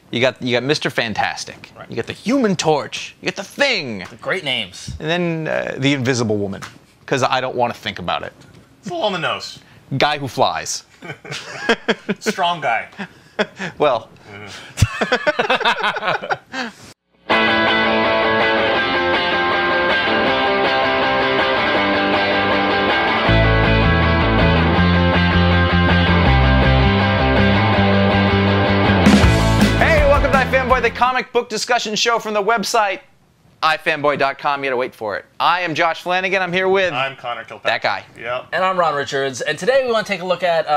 You got Mr. Fantastic. Right. You got the Human Torch. You got the Thing. Great names. And then the Invisible Woman, because I don't want to think about it. It's a little on the nose. Guy who flies. Strong guy. Well. iFanboy, the comic book discussion show from the website iFanboy.com. You gotta wait for it. I am Josh Flanagan. I'm here with... I'm Conor Kilpatrick. That guy. Yep. And I'm Ron Richards. And today we want to take a look at,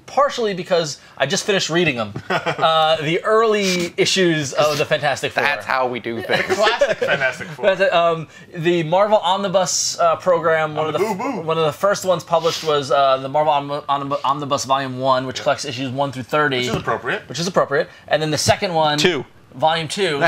partially because I just finished reading them, the early issues of the Fantastic Four. That's how we do things. Classic Fantastic Four. The Marvel Omnibus program, one of the first ones published was the Marvel Omnibus Volume 1, which collects issues 1 through 30. Which is appropriate. And then the second one... Volume 2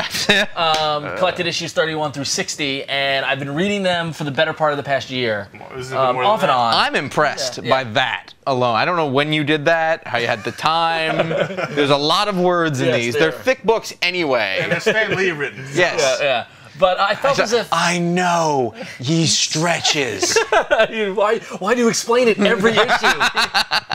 collected issues 31 through 60, and I've been reading them for the better part of the past year, off and on. I'm impressed by that alone. I don't know when you did that, how you had the time. There's a lot of words in these. They're thick books anyway. And they're Stan Lee written. Yes. Yeah. But I felt as if... I know, ye stretches. Why do you explain it every issue?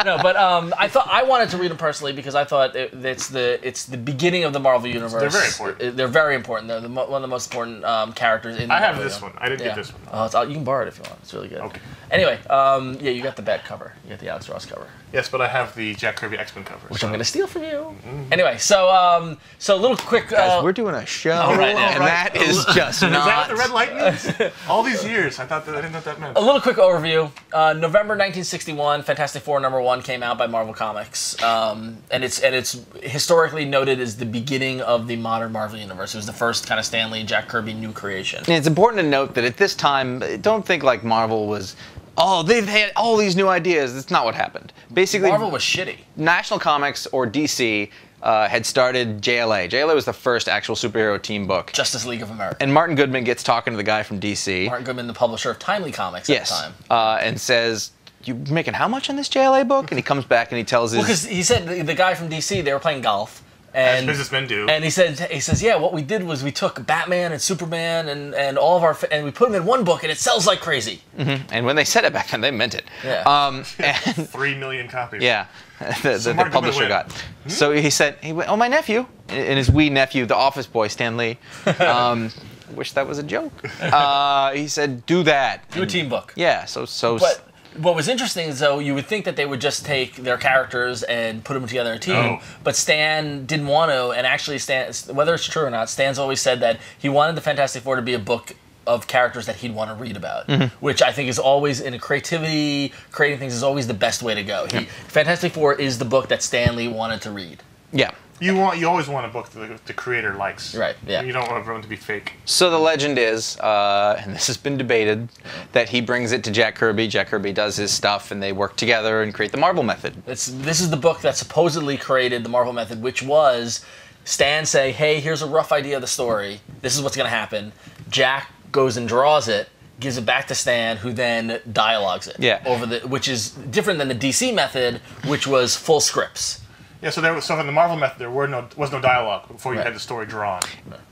No, but I wanted to read them personally because I thought it's the beginning of the Marvel Universe. They're very important. They're very important. They're one of the most important characters in the I have Marvel this one. I didn't get this one. Oh, you can borrow it if you want. It's really good. Okay. Anyway, yeah, you got the back cover. You got the Alex Ross cover. Yes, but I have the Jack Kirby X-Men cover. Which I'm going to steal from you. Anyway, so a little quick... Guys, we're doing a show, and that is just not... Is that what the red light means? All these years, I didn't know what that meant. A little quick overview. November 1961, Fantastic Four #1 came out by Marvel Comics, and it's historically noted as the beginning of the modern Marvel Universe. It was the first kind of Stan Lee, Jack Kirby new creation. And it's important to note that at this time, don't think like Marvel was... Oh, they've had all these new ideas. That's not what happened. Basically, Marvel was shitty. National Comics, or DC, had started JLA. JLA was the first actual superhero team book. Justice League of America. And Martin Goodman gets talking to the guy from DC. Martin Goodman, the publisher of Timely Comics at the time. And says, "You making how much on this JLA book?" And he comes back and he tells his... Well, because he said the guy from DC, they were playing golf. As businessmen do. And he says, yeah, what we did was we took Batman and Superman and all of our... and we put them in one book, and it sells like crazy. And when they said it back then, they meant it. Yeah. And 3 million copies. Yeah, the publisher got. So he said, oh, my nephew, and his wee nephew, the office boy, Stan Lee, wish that was a joke. He said, do that. Do a team book. Yeah, But what was interesting is, though, you would think that they would just take their characters and put them together in a team, but Stan didn't want to, and actually, Stan, whether it's true or not, Stan's always said that he wanted the Fantastic Four to be a book of characters that he'd want to read about, which I think is always, in a creating things is always the best way to go. Fantastic Four is the book that Stan Lee wanted to read. Yeah. You always want a book that the creator likes. Right, yeah. You don't want everyone to be fake. So the legend is, and this has been debated, that he brings it to Jack Kirby. Jack Kirby does his stuff, and they work together and create the Marvel Method. This is the book that supposedly created the Marvel Method, which was Stan say, hey, here's a rough idea of the story. This is what's going to happen. Jack goes and draws it, gives it back to Stan, who then dialogues it. Yeah. Which is different than the DC method, which was full scripts. Yeah, so in the Marvel Method there was no dialogue before you had the story drawn.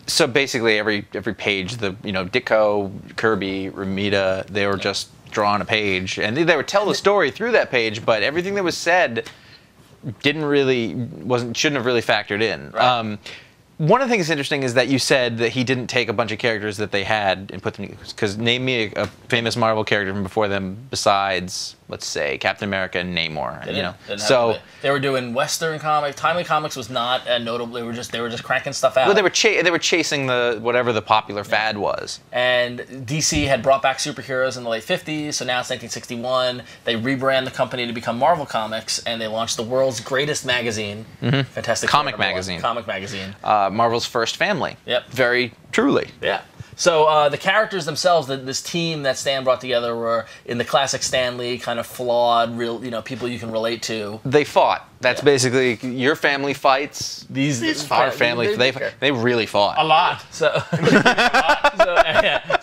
So basically, every page, Ditko, Kirby, Romita, they were just drawn a page, and they would tell the story through that page, but everything that was said shouldn't have really factored in. Right. One of the things that's interesting is that you said that he didn't take a bunch of characters that they had and put them, because name me a famous Marvel character from before them besides, let's say, Captain America and Namor. So they were doing Western comics. Timely Comics was not notable. They were just cranking stuff out. Well, they were chasing whatever the popular fad was. And DC had brought back superheroes in the late 50s, so now it's 1961. They rebrand the company to become Marvel Comics, and they launched the world's greatest magazine, Fantastic Comic magazine. Comic magazine. Marvel's first family. Yep. Very truly. Yeah. So the characters themselves, this team that Stan brought together, were in the classic Stan Lee kind of flawed, real, people you can relate to. They fought. That's basically your family fights. These our family. They really fought A lot. So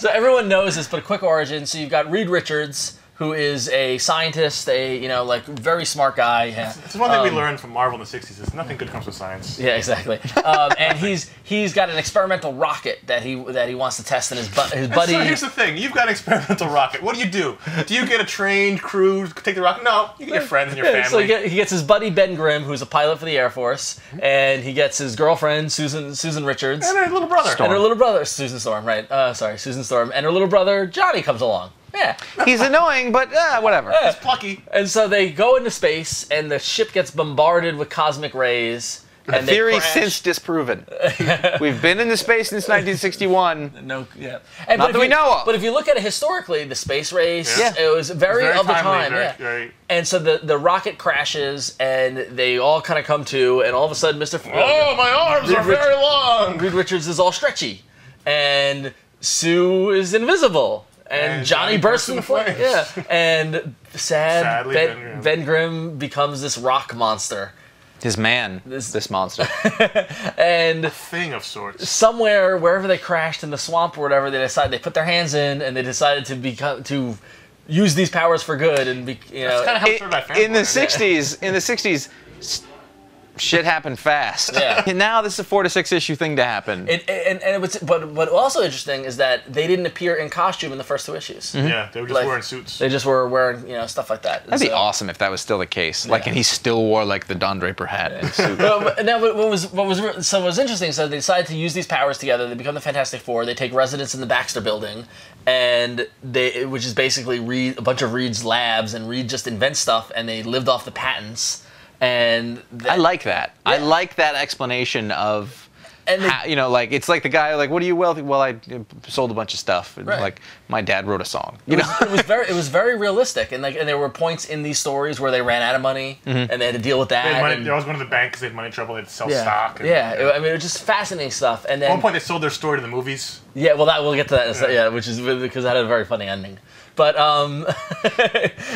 everyone knows this, but a quick origin. So you've got Reed Richards, who is a scientist, like very smart guy. Yeah. It's one thing we learned from Marvel in the '60s is nothing good comes with science. Yeah, exactly. And he's got an experimental rocket that he wants to test, and his buddy. So here's the thing: you've got an experimental rocket. What do? Do you get a trained crew to take the rocket? No, you get your friends and your family. So he gets his buddy Ben Grimm, who's a pilot for the Air Force, and he gets his girlfriend Susan Richards, and her little brother, Susan Storm, right? Susan Storm, and her little brother Johnny comes along. Yeah. He's annoying, but whatever. Yeah. He's plucky. And so they go into space, and the ship gets bombarded with cosmic rays. A theory since disproven. We've been into space since 1961. No, yeah. Not that we know of. But if you look at it historically, the space race, it was very of the time. Very. And so the rocket crashes, and they all kind of come to, and all of a sudden, Oh, my arms are very long! Reed Richards is all stretchy. And Sue is invisible. And Johnny bursts into flames. Yeah. And sadly, Ben Grimm becomes this rock monster. This monster. And a thing of sorts. Somewhere, wherever they crashed in the swamp or whatever, they put their hands in, and they decided to use these powers for good. And That's kind of how FANTASTIC in the '60s. Shit happened fast. Yeah. And now this is a 4 to 6 issue thing to happen. But also interesting is that they didn't appear in costume in the first 2 issues. Mm-hmm. Yeah, they were just wearing suits. They just were wearing stuff like that. That'd be awesome if that was still the case. Like, and he still wore like the Don Draper hat and suit. What was interesting? So they decided to use these powers together. They become the Fantastic Four. They take residence in the Baxter Building, which is basically a bunch of Reed's labs, and Reed just invents stuff, and they lived off the patents. And I like that. Yeah. I like that explanation of, it's like the guy, like, what are you wealthy? Well, I sold a bunch of stuff. And like, my dad wrote a song. It was very realistic, and there were points in these stories where they ran out of money, and they had to deal with that. They always went to the bank because they had money trouble. They had to sell stock. It was just fascinating stuff. And then at one point, they sold their story to the movies. Yeah, well, we'll get to that. Yeah, which is because that had a very funny ending. But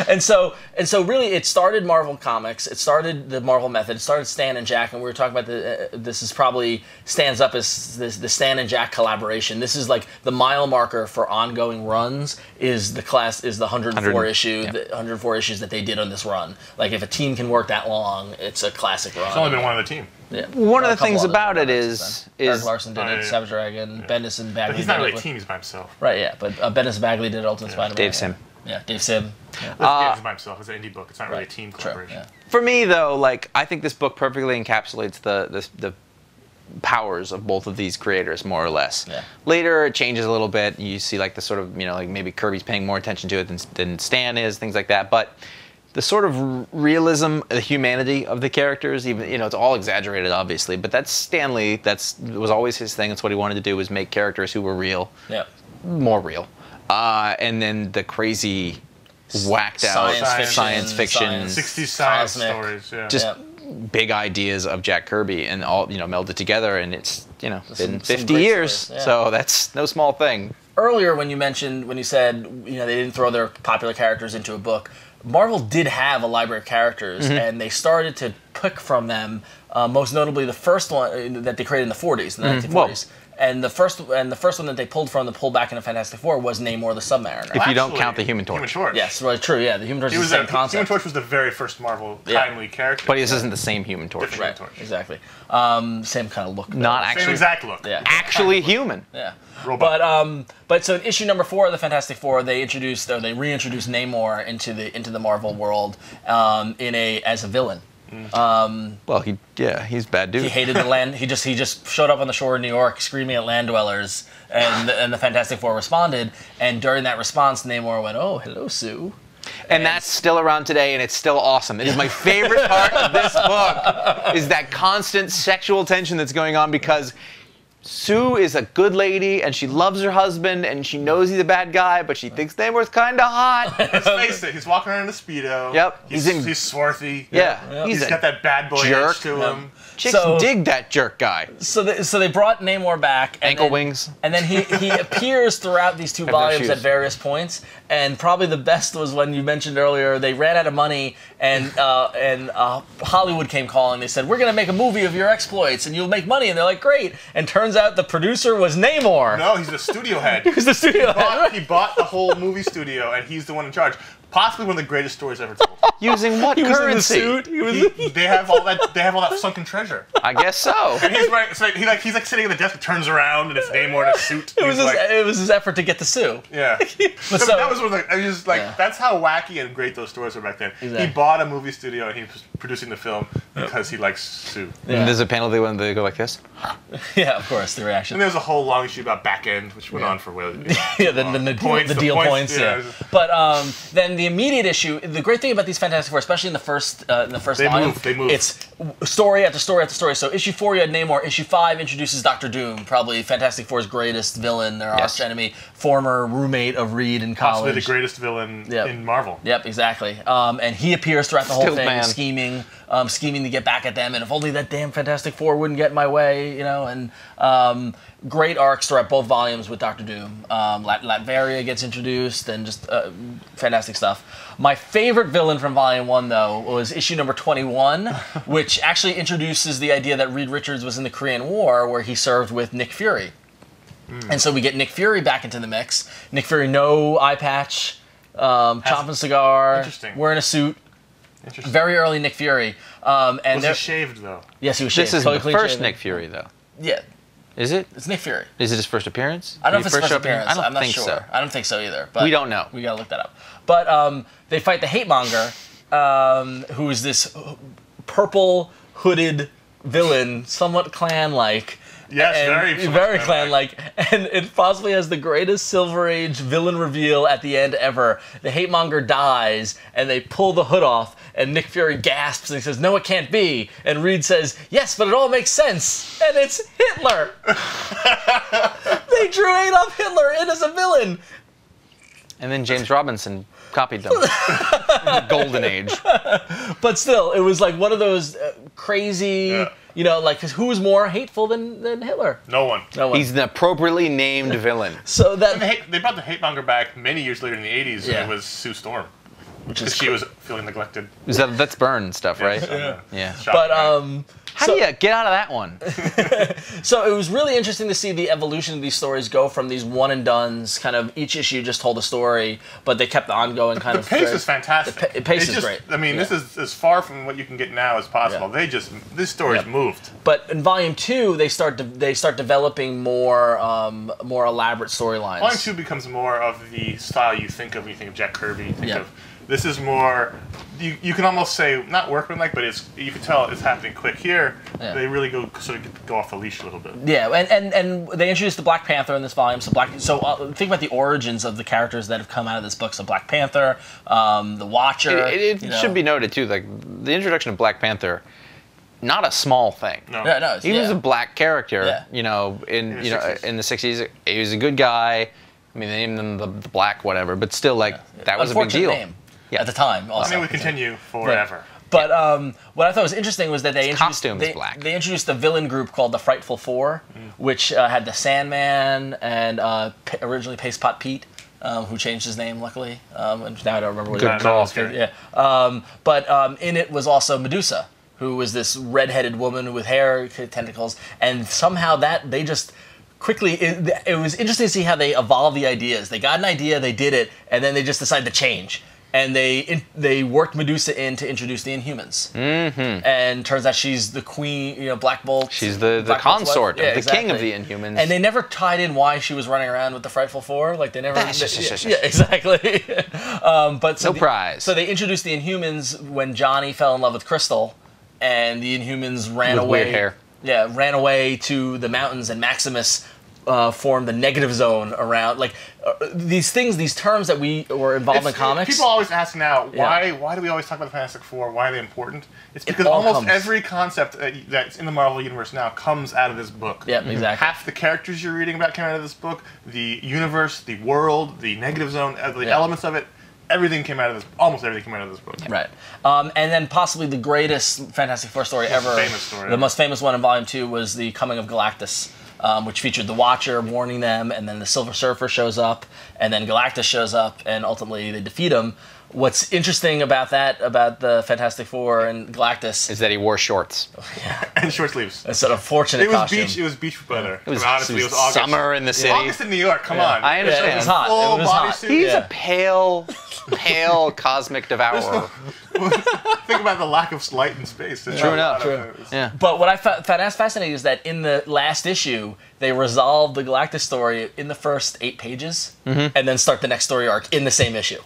and so really, it started Marvel Comics. It started the Marvel Method. It started Stan and Jack, and we were talking about this is probably stands up as the Stan and Jack collaboration. This is like the mile marker for ongoing runs. Is the 104 issue, the 104 issues that they did on this run. Like, if a team can work that long, it's a classic run. It's only been one other team. Yeah. One of the things about it is Eric Larson did it, Savage Dragon, Bendis and Bagley. But he's not really a team; he's by himself. Right? Yeah, but Bendis and Bagley did Ultimate Spider-Man. Dave Sim. Yeah, Dave Sim. Yeah. He's by himself. It's an indie book. It's not really a team collaboration. Yeah. For me, though, like, I think this book perfectly encapsulates the powers of both of these creators, more or less. Yeah. Later, it changes a little bit. You see, like, the sort of, like, maybe Kirby's paying more attention to it than Stan is, things like that. But the sort of realism, the humanity of the characters, even, it's all exaggerated, obviously, but that's Stan Lee. It was always his thing. That's what he wanted to do, was make characters who were real, more real. And then the crazy, whacked out science fiction 60s science stories, just big ideas of Jack Kirby, and all melded together, and it's been 50 years, so that's no small thing. Earlier, when you said they didn't throw their popular characters into a book, Marvel did have a library of characters, and they started to pick from them. Most notably, the first one that they created in the 40s, in the 1940s. And the first one that they pulled back into Fantastic Four was Namor the Submariner. If you don't count the Human Torch. Yes, well, true. Yeah, the Human Torch is the same concept. Human Torch was the very first Marvel timely character. But this isn't the same Human Torch. Different Human Torch. Exactly. Same kind of look. Not actually. Same exact look. Yeah. Actually human. Yeah. Robot. But so in issue number 4 of the Fantastic Four, they reintroduced Namor into the Marvel world as a villain. Well, he's a bad dude. He hated the land. He just showed up on the shore of New York screaming at land dwellers, and the Fantastic Four responded. And during that response, Namor went, "Oh, hello, Sue." And that's still around today, and it's still awesome. It is my favorite part of this book, is that constant sexual tension that's going on, because Sue is a good lady, and she loves her husband, and she she guy, but she thinks Namor's kind of hot. Let's face it, he's walking around in a Speedo. Yep. He's swarthy. Yeah. He's got that bad boy edge to him. Chicks dig that jerk guy. So they brought Namor back. Ankle wings. And then he appears throughout these 2 volumes at various points. And probably the best was when you mentioned earlier, they ran out of money, and Hollywood came calling. They said, "We're going to make a movie of your exploits, and you'll make money." And they're like, "Great." And turns out the producer was Namor. No, he's the studio head. He was the studio head. He bought the whole movie studio, and he's the one in charge. Possibly one of the greatest stories ever told. Using what currency? They have all that sunken treasure. I guess so. And he's right. So he's like sitting at the desk, turns around, and it's Namor in a suit. It was his effort to get the Sue. Yeah. But that was one of the, I was just like, that's how wacky and great those stories were back then. Exactly. He bought a movie studio and he was producing the film because he likes Sue. Yeah. And there's a panel when they go like this. Yeah, of course, the reaction. And there's a whole long issue about back end, which went on for the deal points. Yeah. But then the immediate issue, the great thing about these Fantastic Four, especially in the first volume, they move. It's story after story after story. So issue 4 you had Namor. Issue 5 introduces Doctor Doom, probably Fantastic Four's greatest villain, their arch enemy, former roommate of Reed in college. Possibly the greatest villain in Marvel. Yep, exactly. And he appears throughout the whole thing, scheming to get back at them. And if only that damn Fantastic Four wouldn't get in my way, you know. And great arcs throughout both volumes with Doctor Doom. Latveria gets introduced, and just fantastic stuff. My favorite villain from Volume 1, though, was issue number 21, which actually introduces the idea that Reed Richards was in the Korean War, where he served with Nick Fury. And so we get Nick Fury back into the mix. Nick Fury, no eye patch, chomping a cigar, wearing a suit. Very early Nick Fury. And was he shaved, though? Yes, he was shaved. This is the first Nick Fury, though. Yeah. Is it? It's Nick Fury. Is it his first appearance? I don't know if it's his first appearance. I'm not think sure. So. I don't think so either. But we don't know. We gotta look that up. But they fight the Hate Monger, who is this purple hooded villain, somewhat clan-like. Yes, very clan-like, and it possibly has the greatest Silver Age villain reveal at the end ever. The Hate Monger dies, and they pull the hood off, and Nick Fury gasps and he says, "No, it can't be." And Reed says, "Yes, but it all makes sense." And it's Hitler. They drew Adolf Hitler in as a villain. And then James Robinson copied them. The Golden Age. But still, it was like one of those crazy. You know, like, cause who was more hateful than Hitler? No one. He's an appropriately named villain. So that they brought the Hate Monger back many years later in the 80s, and it was Sue Storm. Because she was feeling neglected. That's Byrne stuff, right? Yeah. But how do you get out of that one? So it was really interesting to see the evolution of these stories go from these one and dones, kind of each issue just told a story, but they kept the ongoing kind of. The pace is fantastic. The pace is great. I mean, this is as far from what you can get now as possible. This story's moved. But in Volume 2, they start developing more elaborate storylines. Volume 2 becomes more of the style you think of when you think of Jack Kirby. This is more, you can almost say, not workmanlike, but you can tell it's happening quick. Here, they really go off the leash a little bit. Yeah, and they introduced the Black Panther in this volume. So think about the origins of the characters that have come out of this book. So Black Panther, the Watcher. It should be noted, too, like the introduction of Black Panther, not a small thing. No. He was a black character, in the 60s. He was a good guy. I mean, they named him the Black whatever, but still, that was a big deal. Name. At the time, also. I mean, we continue forever. But what I thought was interesting was that they introduced the villain group called the Frightful Four, which had the Sandman and originally Paste Pot Pete, who changed his name, luckily. And now I don't remember what Good call. But in it was also Medusa, who was this red-headed woman with hair, tentacles, and somehow they just quickly, it was interesting to see how they evolved the ideas. They got an idea, they did it, and then they just decided to change. And they worked Medusa in to introduce the Inhumans. Mm-hmm. And turns out she's the queen, Black Bolt. She's the consort of the king of the Inhumans. And they never tied in why she was running around with the Frightful Four. Like, they never... Yeah, exactly. No prize. So they introduced the Inhumans when Johnny fell in love with Crystal, and the Inhumans ran away. Weird hair. Yeah, ran away to the mountains, and Maximus formed the negative zone around, these terms that we were involved in comics. People always ask now, why do we always talk about the Fantastic Four? Why are they important? It's because almost every concept that's in the Marvel Universe now comes out of this book. Yeah, exactly. Half the characters you're reading about came out of this book. The universe, the world, the negative zone, the elements of it. Everything came out of this. Almost everything came out of this book. Right, and then possibly the greatest Fantastic Four story ever. Famous story. The most famous one in Volume 2 was the coming of Galactus. which featured the Watcher warning them, and then the Silver Surfer shows up, and then Galactus shows up, and ultimately they defeat him. What's interesting about that, about the Fantastic Four and Galactus, is that he wore shorts. And short sleeves. It's an unfortunate costume. It was beach weather. It was, honestly, it was August. Summer in the city. August in New York, come on. I understand. It was hot. Full It was body hot. suit. He's a pale cosmic devourer. Think about the lack of light in space. True enough. Yeah. But what I found fascinating is that in the last issue, they resolved the Galactus story in the first 8 pages, and then start the next story arc in the same issue.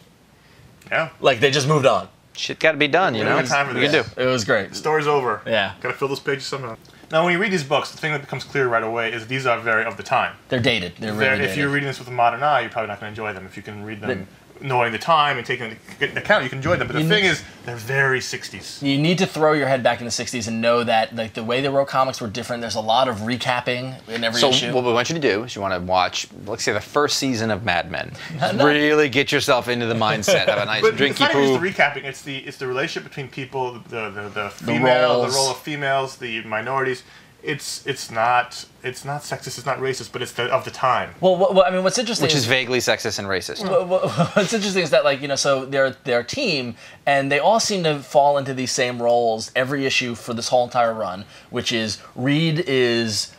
Yeah. Like, they just moved on. Shit got to be done, you know? What time for What you this? can do. It was great. The story's over. Yeah. Gotta fill those pages somehow. Now, when you read these books, the thing that becomes clear right away is these are very of the time. They're dated. They're really dated. If you're reading this with a modern eye, you're probably not going to enjoy them. If you can read them knowing the time and taking into account, you can enjoy them. But the thing is, they're very 60s. You need to throw your head back in the 60s and know that like the way they wrote comics were different. There's a lot of recapping in every issue. So what we want you to do is you want to watch, let's say, the first season of Mad Men. Really get yourself into the mindset. Have a nice But drinky it's not poo. just the recapping. It's the relationship between people, the female, the role of females, the minorities. It's not sexist. It's not racist. But it's of the time. Well, I mean, what's interesting, Which is vaguely sexist and racist. What's interesting is that, like, you know, so they're a team, and they all seem to fall into these same roles every issue for this whole entire run, which is Reed is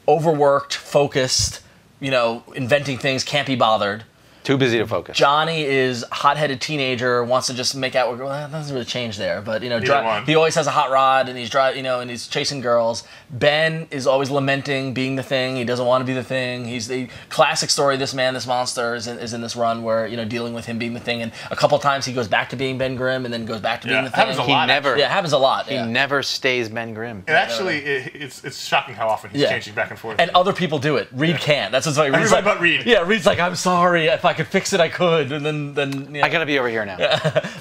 overworked, focused, you know, inventing things, can't be bothered. Too busy to focus. Johnny is hot-headed teenager, wants to just make out. Well, that doesn't really change there, but you know, he always has a hot rod, and he's and he's chasing girls. Ben is always lamenting being the thing. He doesn't want to be the thing. He's the classic story. This man, this monster is in this run where, you know, dealing with him being the thing, and a couple times he goes back to being Ben Grimm, and then goes back to being the thing. Happens a lot. It happens a lot. He never stays Ben Grimm. And actually, it's shocking how often he's changing back and forth. And other people do it. Reed can't. That's what's funny. Everybody but Reed. Yeah, Reed's like, I'm sorry. If I could fix it, I could. And then you know. I gotta be over here now.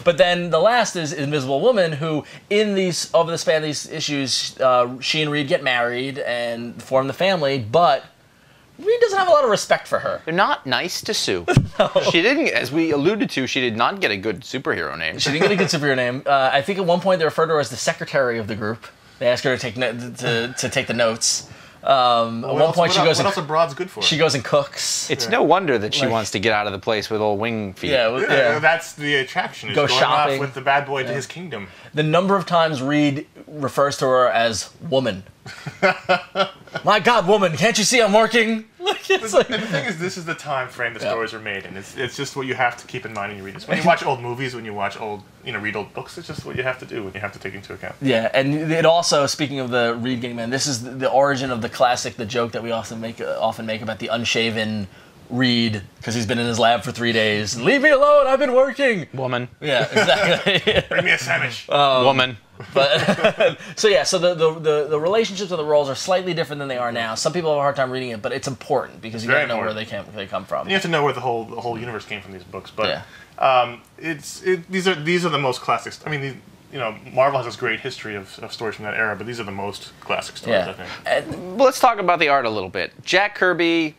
But then the last is Invisible Woman, who over the span of these issues, she and Reed get married and form the family, but Reed doesn't have a lot of respect for her. They're not nice to Sue. No. She didn't, as we alluded to, she did not get a good superhero name. She didn't get a good superhero name. I think at one point they referred to her as the secretary of the group. They asked her to take to take the notes. At one point she goes. What else are broads good for? She goes and cooks. It's no wonder that she wants to get out of the place with old wing feet. Yeah. That's the attraction. Is Go going shopping off with the bad boy to his kingdom. The number of times Reed refers to her as woman. My God, woman! Can't you see I'm working? And the thing is, this is the time frame the stories were made in. It's just what you have to keep in mind when you read this. When you watch old movies, when you watch read old books, it's just what you have to do, what you have to take into account. Yeah, and it also, speaking of the Reed getting man, this is the origin of the classic, the joke that we often make about the unshaven Reed, because he's been in his lab for 3 days. Leave me alone, I've been working. Woman. Yeah, exactly. Bring me a sandwich. Woman. But so the relationships of the roles are slightly different than they are now. Some people have a hard time reading it, but it's important because you got to know where they come from. And you have to know where the whole universe came from these books. But these are the most classics. I mean, Marvel has this great history of stories from that era, but these are the most classic stories, I think. Let's talk about the art a little bit. Jack Kirby,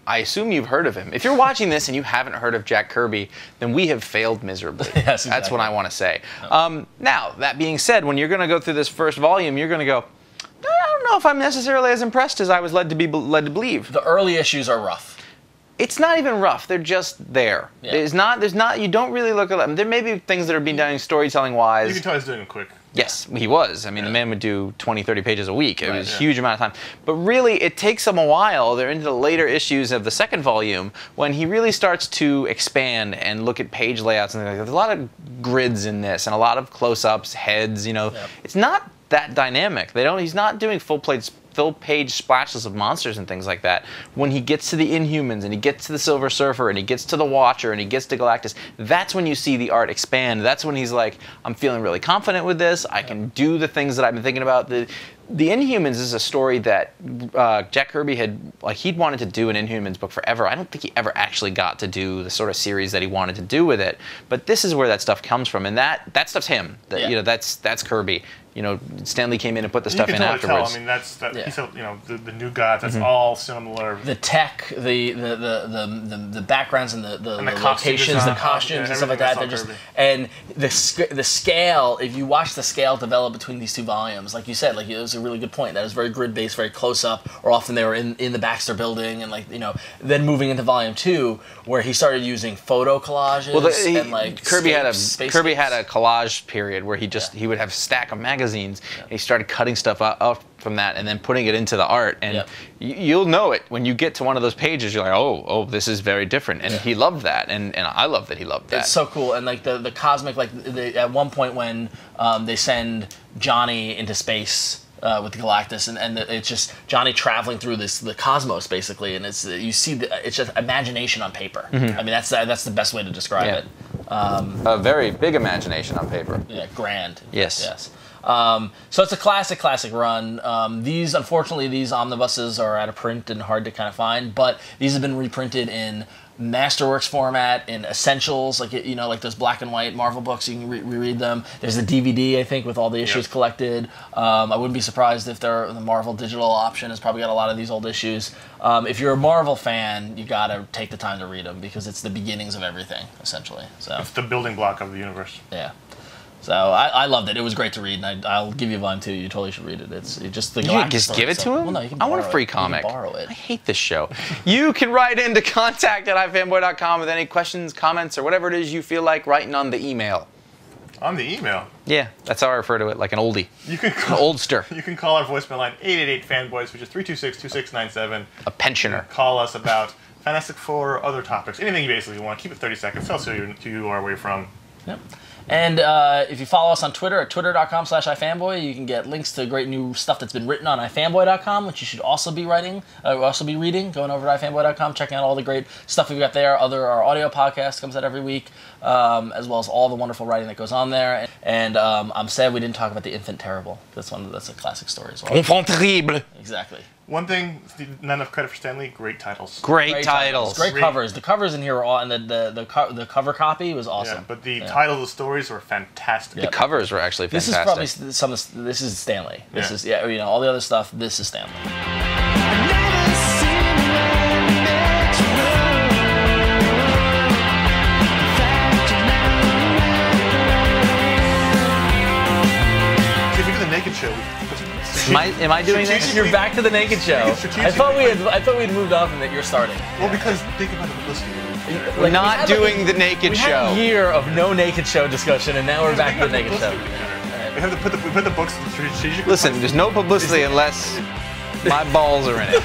I assume you've heard of him. If you're watching this and you haven't heard of Jack Kirby, then we have failed miserably. Yes, exactly. That's what I want to say. Now, that being said, when you're going to go through this first volume, you're going to go, I don't know if I'm necessarily as impressed as I was led to believe. The early issues are rough. It's not even rough. They're just there. Yeah. There's not. You don't really look at them. There may be things that are being done storytelling wise. You can tell he's doing it quick. Yes, he was. I mean, the man would do 20, 30 pages a week. It was a huge amount of time. But really, it takes him a while. They're into the later issues of the second volume when he really starts to expand and look at page layouts and things like that. There's a lot of grids in this and a lot of close-ups, heads. It's not that dynamic. He's not doing full page splashes of monsters and things like that. When he gets to the Inhumans and he gets to the Silver Surfer and he gets to the Watcher and he gets to Galactus, that's when you see the art expand. That's when he's like, I'm feeling really confident with this. I can do the things that I've been thinking about. The Inhumans is a story that Jack Kirby he'd wanted to do an Inhumans book forever. I don't think he ever actually got to do the sort of series that he wanted to do with it. But this is where that stuff comes from, and that stuff's him. That's Kirby. Stan Lee came in and put the stuff in afterwards. I mean, he said, the new gods. That's all similar. The tech, the backgrounds and the locations, the costumes and stuff like that. And the scale. If you watch the scale develop between these two volumes, like you said, it was a really good point. That was very grid-based, very close-up, or often they were in the Baxter building, and then moving into Volume 2, where he started using photo collages and Kirby had a collage period where he would have a stack of magazines, and he started cutting stuff out from that and then putting it into the art, and you'll know it when you get to one of those pages. You're like, oh, this is very different, and he loved that, and I love that he loved that. It's so cool, and the cosmic, at one point when they send Johnny into space with the Galactus, and it's just Johnny traveling through the cosmos basically, and it's just imagination on paper. I mean, that's the best way to describe it. A very big imagination on paper. Yeah, grand. Yes. So it's a classic run. Unfortunately, these omnibuses are out of print and hard to kind of find, but these have been reprinted in Masterworks format, in Essentials, like those black and white Marvel books. You can reread them. There's a DVD, I think, with all the issues collected. I wouldn't be surprised if the Marvel digital option has probably got a lot of these old issues. If you're a Marvel fan, you got to take the time to read them because it's the beginnings of everything, essentially. So it's the building block of the universe. Yeah. So I loved it. It was great to read, and I'll give you Volume 2. You totally should read it. It's just the Galactus. You can just give it to him? Well, no, you can I want a free comic. You can borrow it. I hate this show. You can write into contact@ifanboy.com with any questions, comments, or whatever it is you feel like writing on the email. On the email? Yeah, that's how I refer to it, like an oldie. You can call, an oldster. You can call our voicemail line 888-FANBOYS, which is 326-2697. A pensioner. Call us about Fantastic Four or other topics. Anything you basically want. Keep it 30 seconds. Tell us who you are, where you're from. Yep. And if you follow us on Twitter at twitter.com/ifanboy, you can get links to great new stuff that's been written on ifanboy.com, which you should also be reading, going over to ifanboy.com, checking out all the great stuff we've got there. Our audio podcast comes out every week, as well as all the wonderful writing that goes on there. And I'm sad we didn't talk about the Infant Terrible. That's a classic story as well. Enfant terrible. Exactly. One thing, not enough credit for Stan Lee. Great titles. Great titles. Great covers. The covers in here are all, and the cover copy was awesome. Yeah, but the titles of the stories were fantastic. The covers were actually fantastic. This is probably this is Stan Lee. This is all the other stuff. This is Stan Lee. Naked Show. Am I doing this? You're back to the Naked Show. I thought we'd moved on from that. You're starting. Well, because think about the publicity. We're not doing the Naked Show. We had a year of no Naked Show discussion, and now we're back to the Naked Show. We have to put the books strategically. Listen, there's no publicity unless my balls are in it.